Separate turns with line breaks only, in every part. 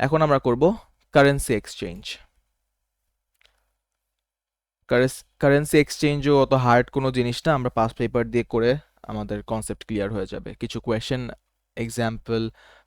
এখন আমরা করব কারেন্সি এক্সচেঞ্জ। কারেন্সি এক্সচেঞ্জও অত হার্ড কোনো জিনিস না, আমরা পাস পেপার দিয়ে করে আমাদের কনসেপ্ট ক্লিয়ার হয়ে যাবে। কিছু কোয়েশ্চেন এক্সাম্পল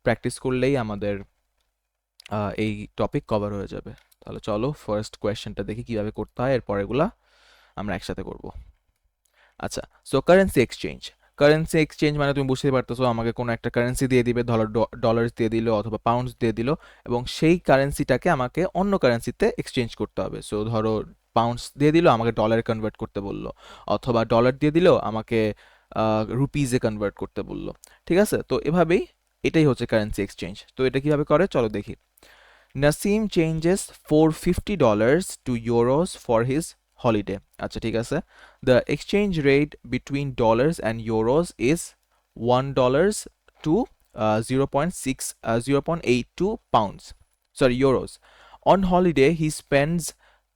প্র্যাকটিস করলেই আমাদের এই টপিক কভার হয়ে যাবে। তাহলে চলো ফার্স্ট কোয়েশ্চেনটা দেখি কিভাবে করতে হয়, এরপর এগুলা আমরা একসাথে করব। আচ্ছা, so currency exchange. Currency exchange মানে তুমি বুঝতে পারতেছো, আমাকে কোনো একটা কারেন্সি দিয়ে দিবে, ধরো ডলার্স দিয়ে দিল অথবা পাউন্ডস দিয়ে দিল, এবং সেই কারেন্সিটাকে আমাকে অন্য কারেন্সিতে এক্সচেঞ্জ করতে হবে। সো ধরো পাউন্ডস দিয়ে দিল, আমাকে ডলারে কনভার্ট করতে বললো, অথবা ডলার দিয়ে দিল, আমাকে রুপিজে কনভার্ট করতে বললো। ঠিক আছে, তো এভাবেই এটাই হচ্ছে কারেন্সি এক্সচেঞ্জ। তো এটা কিভাবে করে চলো দেখি। Nasim changes $450 to euros for his holiday. আচ্ছা ঠিক আছে, the exchange rate between dollars and euros is $1 to 0.82 pounds, sorry, euros. On holiday he spends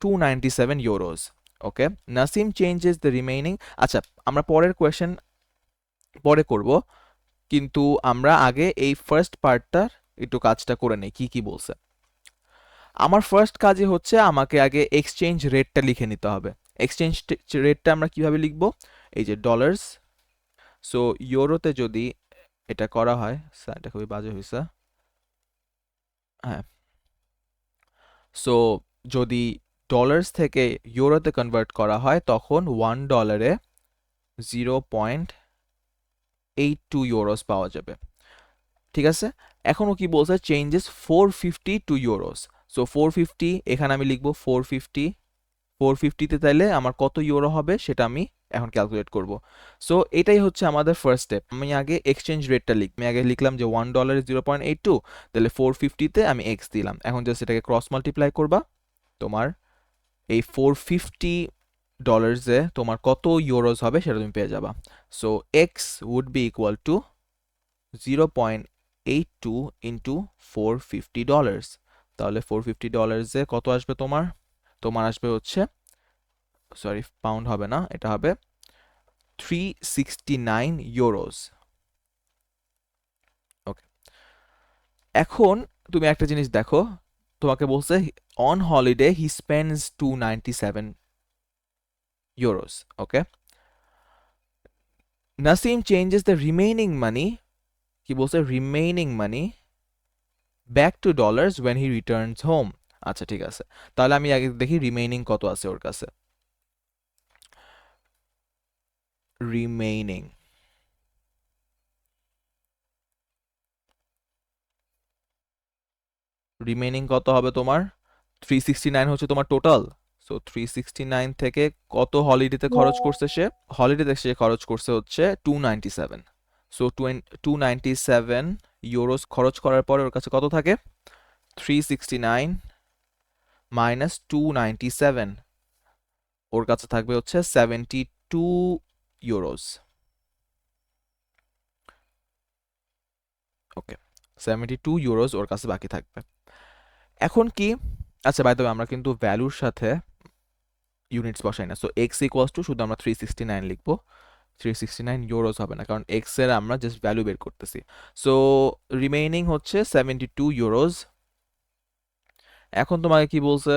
297 euros. Okay, Nasim changes the remaining. আচ্ছা, আমরা পরের কোয়েশ্চেন পরে করব, কিন্তু আমরা আগে এই ফার্স্ট পার্টটার একটু কাজটা করে নেই, কি কি বলছে। আমার ফার্স্ট কাজই হচ্ছে আমাকে আগে এক্সচেঞ্জ রেটটা লিখে নিতে হবে। এক্সচেঞ্জ রেটটা আমরা কিভাবে লিখব, এই যে ডলার্স, সো ইউরোতে যদি এটা করা হয়, এটা খুবই বাজে হয়েছে, হ্যাঁ, সো যদি ডলার্স থেকে ইউরোতে কনভার্ট করা হয় তখন $1 0.82 পাওয়া যাবে। ঠিক আছে, এখনও কি বলছে, চেঞ্জেস 450 টু ইউরোস। সো 450 এখানে আমি লিখবো 450, 450তে তাইলে আমার কত ইউরো হবে সেটা আমি এখন ক্যালকুলেট করব। সো এটাই হচ্ছে আমাদের ফার্স্ট স্টেপ। আমি আগে এক্সচেঞ্জ রেটটা লিখি, আমি আগে লিখলাম যে $1 0.82, তাহলে 450তে আমি এক্স দিলাম। এখন জাস্ট এটাকে ক্রস মাল্টিপ্লাই করবা, তোমার এই 450 ডলার্সে তোমার কত ইউরোস হবে সেটা তুমি পেয়ে যাবা। So x would be equal to 0.82 into $450। তাহলে $450 কত আসবে তোমার, আসবে হচ্ছে, সরি পাউন্ড হবে না, এটা হবে 369 ইউরোস। ওকে, এখন তুমি একটা জিনিস দেখো, তোমাকে বলছে on holiday he spends 297 euros. Okay, Nasim changes the remaining money, কি বলছে, remaining money back to dollars when he returns home. আচ্ছা ঠিক আছে, তাহলে আমি আগে দেখি রিমেইনিং কত আছে ওর কাছে। রিমেইনিং, রিমেইনিং কত হবে তোমার, 369 হচ্ছে তোমার টোটাল। সো 369 থেকে কত হলিডেতে খরচ করছে সে, হলিডেতে সে খরচ করছে হচ্ছে 297। সো 297 ইউরোস খরচ করার পরে ওর কাছে কত থাকে, 369 মাইনাস 297, ওর কাছে থাকবে হচ্ছে 72 ইউরোস। ওকে, 72 ইউরোস ওর কাছে বাকি থাকবে। এখন কি, আচ্ছা বাই দ্য ওয়ে আমরা কিন্তু ভ্যালুর সাথে ইউনিটস বসাই না, সো এক্স ইকুয়ালস টু শুধু আমরা 369 লিখবো, 369 ইউরোস হবে না, কারণ এক্স এর আমরা জাস্ট ভ্যালু বের করতেছি। সো রিমেইনিং হচ্ছে 72 ইউরোস। এখন তোমাকে কি বলছে,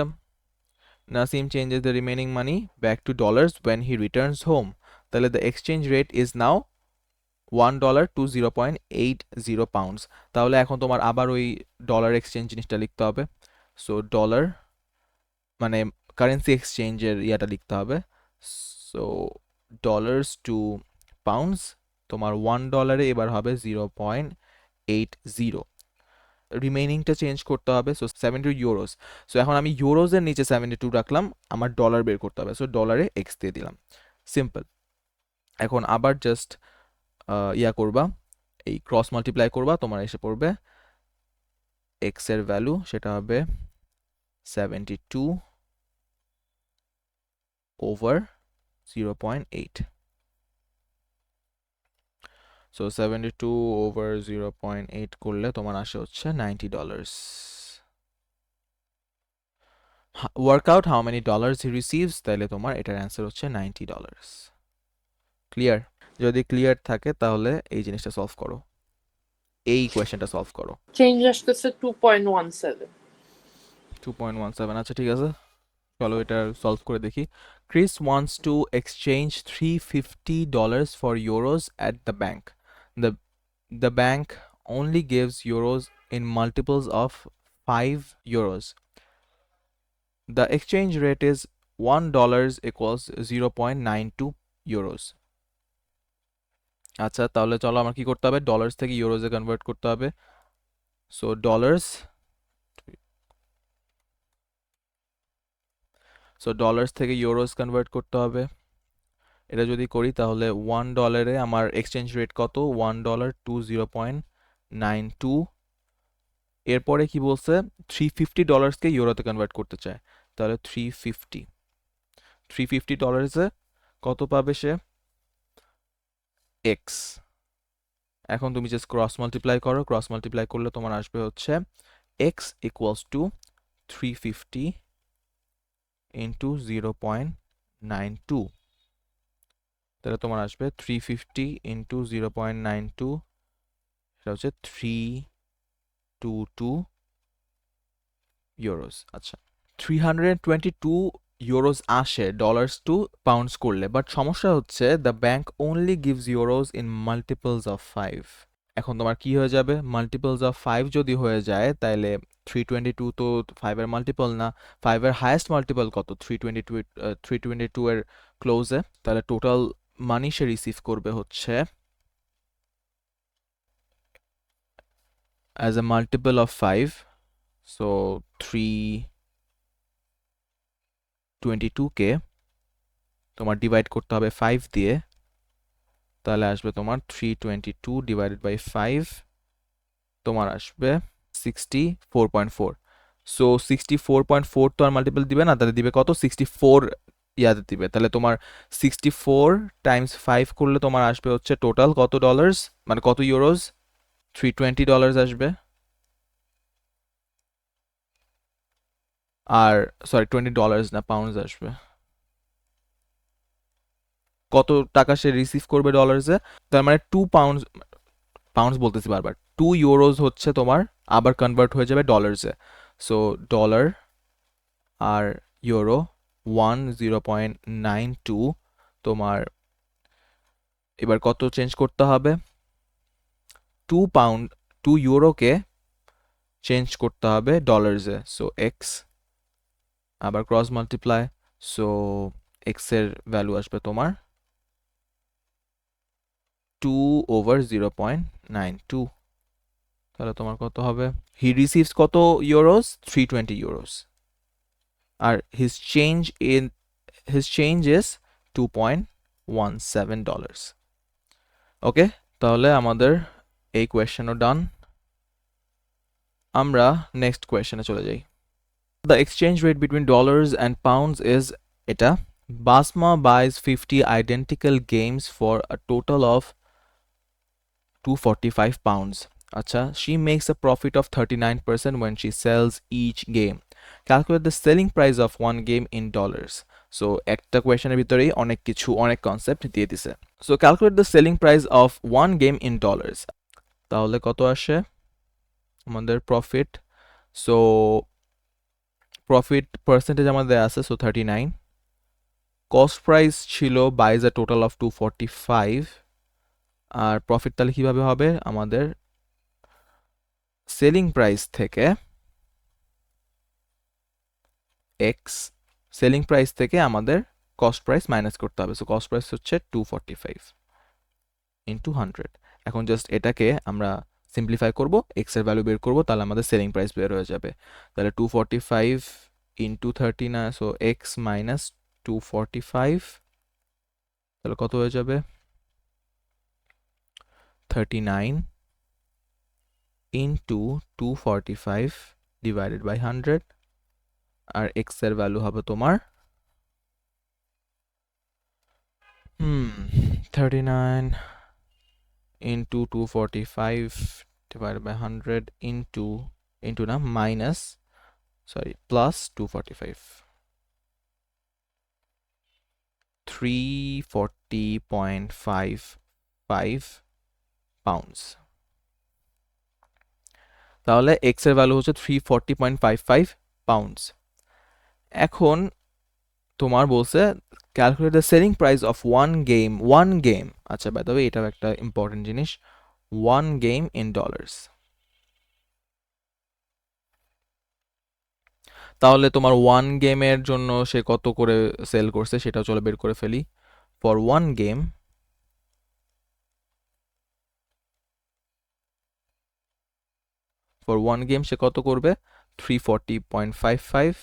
Nasim changes the remaining money back to dollars when he returns home, তাহলে the exchange rate is now $1 to 0.80 pounds. তাহলে এখন তোমার আবার ওই ডলার এক্সচেঞ্জ জিনিসটা লিখতে হবে। সো ডলার মানে কারেন্সি এক্সচেঞ্জের ইয়াটা লিখতে হবে। সো ডলার্স টু পাউন্ডস, তোমার $1 এবার হবে 0.80। রিমেইনিংটা চেঞ্জ করতে হবে, সো 72 ইউরোস। সো এখন আমি ইউরোজের নিচে 72 রাখলাম, আমার ডলার বের করতে হবে, সো ডলারে এক্স দিয়ে দিলাম, সিম্পল। এখন আবার জাস্ট ইয়া করবা, এই ক্রস মাল্টিপ্লাই করবা, তোমার এসে পড়বে এক্স এর ভ্যালু, সেটা হবে 72 ওভার 0.8। সো 72 ওভার 0.8 করলে তোমার আসে হচ্ছে $90। Work out how many dollars he receives, তাহলে তোমার এটার অ্যান্সার হচ্ছে $90। ক্লিয়ার? যদি ক্লিয়ার থাকে তাহলে এই জিনিসটা সলভ করো। এই কোয়েশ্চেনটা সলভ করো।
চেঞ্জ আসতেছে 2.17।
2.17, আচ্ছা ঠিক আছে, চলো এটা সলভ করে দেখি। Chris wants to exchange $350 for euros at the bank. The the bank only gives euros in multiples of 5 euros. The exchange rate is $1 equals 0.92 euros. আচ্ছা তাহলে চলো আমার কি করতে হবে, ডলার্স থেকে ইউরোজে কনভার্ট করতে হবে। সো ডলার্স থেকে ইউরোজ কনভার্ট করতে হবে। এটা যদি করি তাহলে $1 আমার এক্সচেঞ্জ রেট কত, $1 টু 0.92। এরপরে কি বলছে, $350কে ইউরোতে কনভার্ট করতে চায়, তাহলে 350 ডলার্সে কত পাবে সে, এক্স। এখন তুমি জাস্ট ক্রস মাল্টিপ্লাই করো, ক্রস মাল্টিপ্লাই করলে তোমার আসবে হচ্ছে এক্স ইকুয়ালস টু 350 ইন্টু 0.92। তাহলে তোমার আসবে 350 ইন্টু 0.92, সেটা হচ্ছে 322 ইউরোস। আচ্ছা 322 ইউরোস আসে ডলার্স টু পাউন্ডস করলে, বাট সমস্যা হচ্ছে the bank only gives euros in multiples of 5। এখন তোমার কি হয়ে যাবে, মাল্টিপলস অফ 5 যদি হয়ে যায় তাহলে 322 তো 5 এর মাল্টিপল না, 5 এর হাইয়েস্ট মাল্টিপল কত, 322 এর ক্লোজে, তাহলে টোটাল মানি সে রিসিভ করবে হচ্ছে as a multiple of 5। So 322কে তোমার ডিভাইড করতে হবে 5 দিয়ে, তাহলে আসবে তোমার 322 ডিভাইডেড বাই 5, তোমার আসবে 64.4। সো 64.4 তো আর মাল্টিপল দিবে না, তাহলে দিবে কত, 64 ইয়াতে দিবে, তাহলে তোমার 64 টাইমস 5 করলে তোমার আসবে হচ্ছে টোটাল কত ডলার্স, মানে কত ইউরোজ, $320 আসবে। আর সরি $20 না, পাউন্ডস আসবে। কত টাকা সে রিসিভ করবে ডলার্সে, তার মানে 2 পাউন্ডস, পাউন্ডস বলতেছি বারবার, 2 ইউরোজ হচ্ছে তোমার আবার কনভার্ট হয়ে যাবে ডলার্সে। সো ডলার আর ইউরো 0.92, তোমার এবার কত চেঞ্জ করতে হবে, 2 পাউন্ড, 2 ইউরোকে চেঞ্জ করতে হবে ডলার্সে। সো এক্স, আবার ক্রস মাল্টিপ্লাই, সো এক্স এর ভ্যালু আসবে তোমার 2/0.92। তাহলে তোমার কত হবে, হি রিসিভস কত ইউরোস, 320 ইউরোস, আর his change is $2.17। ওকে, তাহলে আমাদের এই কোয়েশ্চেনও ডান। আমরা নেক্সট কোয়েশ্চেনে চলে যাই। The exchange rate between dollars and pounds is এটা, Basma buys 50 identical games for a total of 245 pounds. Acha, she makes a profit of 39% when she sells each game. Calculate the selling price of one game in dollars. So একটা কোয়েশনের ভিতরেই অনেক কিছু, অনেক concept দিয়ে দিছে। So calculate the selling price of one game in dollars. তাহলে কত আসে আমাদের প্রফিট, সো প্রফিট পার্সেন্টেজ আমাদের আছে, সো 39, কস্ট প্রাইস ছিল বাইজ আ টোটাল অফ 245, আর প্রফিট তাহলে কিভাবে হবে, আমাদের সেলিং প্রাইস থেকে এক্স, সেলিং প্রাইস থেকে আমাদের কস্ট প্রাইস মাইনাস করতে হবে। সো কস্ট প্রাইস হচ্ছে 245 ইন্টু 100। এখন জাস্ট এটাকে আমরা সিম্পলিফাই করব, এক্স এর ভ্যালু বের করব, তাহলে আমাদের সেলিং প্রাইস বের হয়ে যাবে। তাহলে 245 ইন্টু 39, সো এক্স মাইনাস 245, তাহলে কত হয়ে যাবে, 39 ইন্টু 245 ডিভাইডেড বাই 100, আর এক্স এর ভ্যালু হবে তোমার 39 into 245 divided by 100 into না minus, sorry, plus 245, 340.55 pounds। তাহলে এক্স এর ভ্যালু হচ্ছে 340.55 পাউন্ডস। এখন তোমার বলছে calculate the selling price of one game. আচ্ছা বাই দ্য ওয়ে এটাও একটা ইম্পর্টেন্ট জিনিস, ওয়ান গেম ইন ডলার্স। তাহলে তোমার ওয়ান গেমের জন্য সে কত করে সেল করছে সেটাও চলো বের করে ফেলি। ফর ওয়ান গেম, সে কত করবে? 340.55,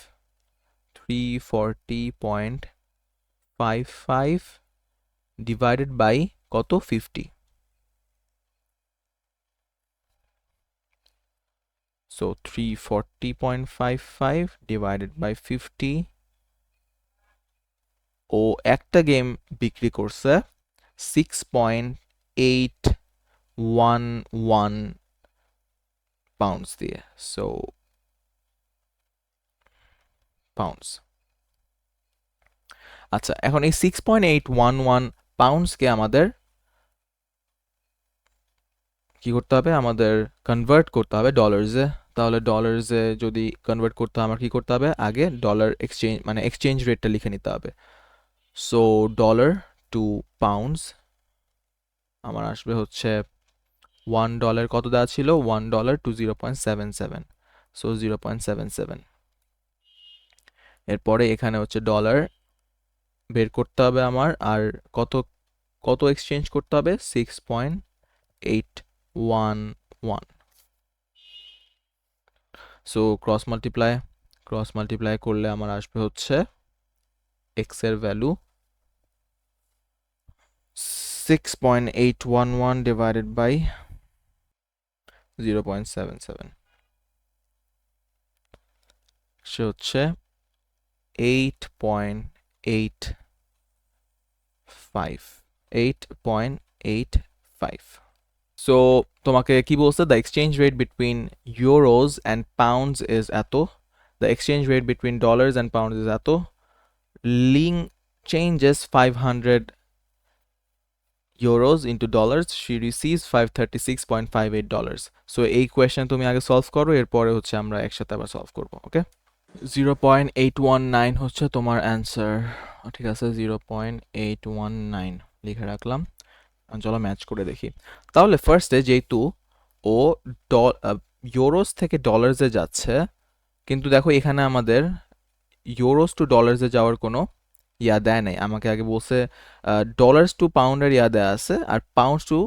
340.55 ডিভাইডেড বাই কত? 50। So 340.55 divided by 50। ও একটা গেম বিক্রি করছে 6.811 পাউন্ডস দিয়ে। So pounds. আচ্ছা এখন এই 6.811 পাউন্ডসকে আমাদের কি করতে হবে? আমাদের কনভার্ট করতে হবে ডলার্সে। তাহলে ডলার্সে যদি কনভার্ট করতে হয় আমার কি করতে হবে? আগে ডলার এক্সচেঞ্জ মানে এক্সচেঞ্জ রেটটা লিখে নিতে হবে। সো ডলার টু পাউন্ডস আমার আসবে হচ্ছে $1 কত দেওয়া ছিল? $1 টু 0.77, সো 0.77। এরপরে এখানে হচ্ছে ডলার বের করতে হবে আমার, আর কত কত এক্সচেঞ্জ করতে হবে? 6.811। সো ক্রস মাল্টিপ্লাই করলে আমার আসবে হচ্ছে এক্স এর ভ্যালু 6.811 ডিভাইডেড বাই 0.77, সে হচ্ছে 8.85। সো তোমাকে কি বলছে? The exchange rate between euros and pounds is এত, the exchange rate between dollars and pounds is এত, Ling changes 500 euros into dollars, she receives $536.58. So এই কোয়েশ্চেন তুমি আগে সলভ করো, এরপরে হচ্ছে আমরা একসাথে আবার সলভ করবো। ওকে, 0.819 হচ্ছে তোমার অ্যান্সার। ঠিক আছে, 0.819 লিখে রাখলাম। চলো ম্যাচ করে দেখি। তাহলে ফার্স্টে যেহেতু ও ইউরোস থেকে ডলার্সে যাচ্ছে, কিন্তু দেখো এখানে আমাদের ইউরোস টু ডলার্সে যাওয়ার কোনো ইয়া দেয় নাই। আমাকে আগে বলছে ডলার্স টু পাউন্ডের ইয়া দেয়া আছে, আর পাউন্ডস টু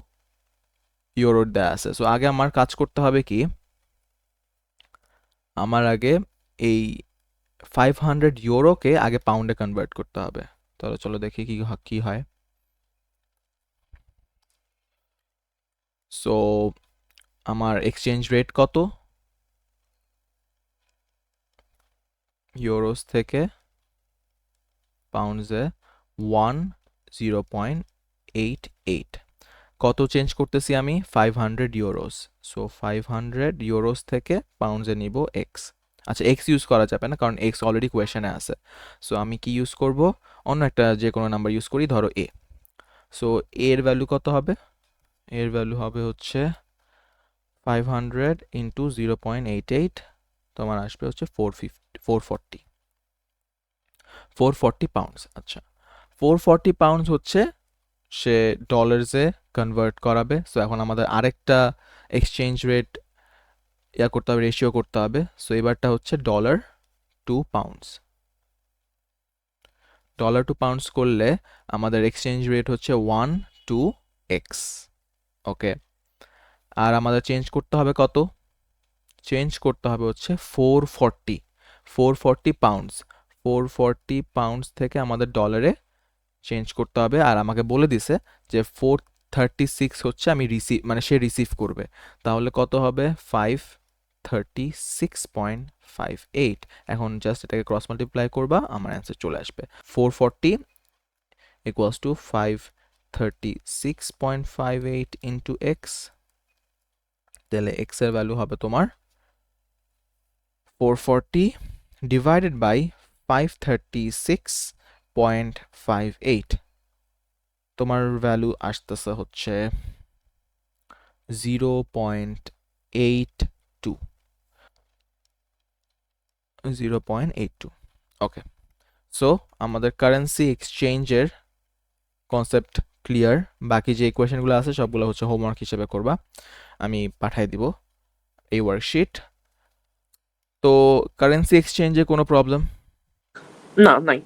ইউরোর দেয়া আছে। সো আগে আমার কাজ করতে হবে কি, আমার আগে এই 500 ইউরোকে আগে পাউন্ডে কনভার্ট করতে হবে। তাহলে চলো দেখি কি হয়। সো আমার এক্সচেঞ্জ রেট কত? ইউরোস থেকে পাউন্ডসে 0.88। কত চেঞ্জ করতেছি আমি? 500 ইউরোস। সো 500 ইউরোস থেকে পাউন্ডসে নিব এক্স। আচ্ছা এক্স ইউজ করা যাবে না, কারণ এক্স অলরেডি কোয়েশনে আছে। সো আমি কি ইউজ করব? অন্য একটা যে কোনো নাম্বার ইউজ করি, ধরো এ। সো এর ভ্যালু কত হবে? এর ভ্যালু হবে হচ্ছে 500 ইন্টু 0.88, তোমার আসবে হচ্ছে 440 পাউন্ডস। আচ্ছা 440 পাউন্ডস হচ্ছে সে ডলার্সে কনভার্ট করাবে। সো এখন আমাদের আরেকটা এক্সচেঞ্জ রেট ইয়া করতে হবে, রেশিও করতে হবে। সো এবারটা হচ্ছে ডলার টু পাউন্ডস করলে আমাদের এক্সচেঞ্জ রেট হচ্ছে 1:x। ওকে, আর আমাদের চেঞ্জ করতে হবে কত? চেঞ্জ করতে হবে হচ্ছে 440 পাউন্ডস। 440 পাউন্ডস থেকে আমাদের ডলারে চেঞ্জ করতে হবে। আর আমাকে বলে দিছে যে 436 হচ্ছে আমি সে রিসিভ করবে। তাহলে কত হবে? 536.58। এখন জাস্ট এটাকে ক্রস মাল্টিপ্লাই করবা, আমার অ্যান্সার চলে আসবে। 440 ইকুয়ালস টু 536.58 ইন্টু এক্স। তাহলে এক্স এর ভ্যালু হবে তোমার 440 ডিভাইডেড বাই 536.58। তোমার ভ্যালু আসতেছে হচ্ছে 0.82। 0.82 ওকে সো আমাদের কারেন্সি এক্সচেঞ্জের কনসেপ্ট ক্লিয়ার বাকি যে ইকুয়েশনগুলো আছে সবগুলো হচ্ছে হোমওয়ার্ক হিসেবে করবা আমি পাঠিয়ে দিব এই ওয়ার্কশিট তো কারেন্সি এক্সচেঞ্জে কোনো প্রবলেম
না নাই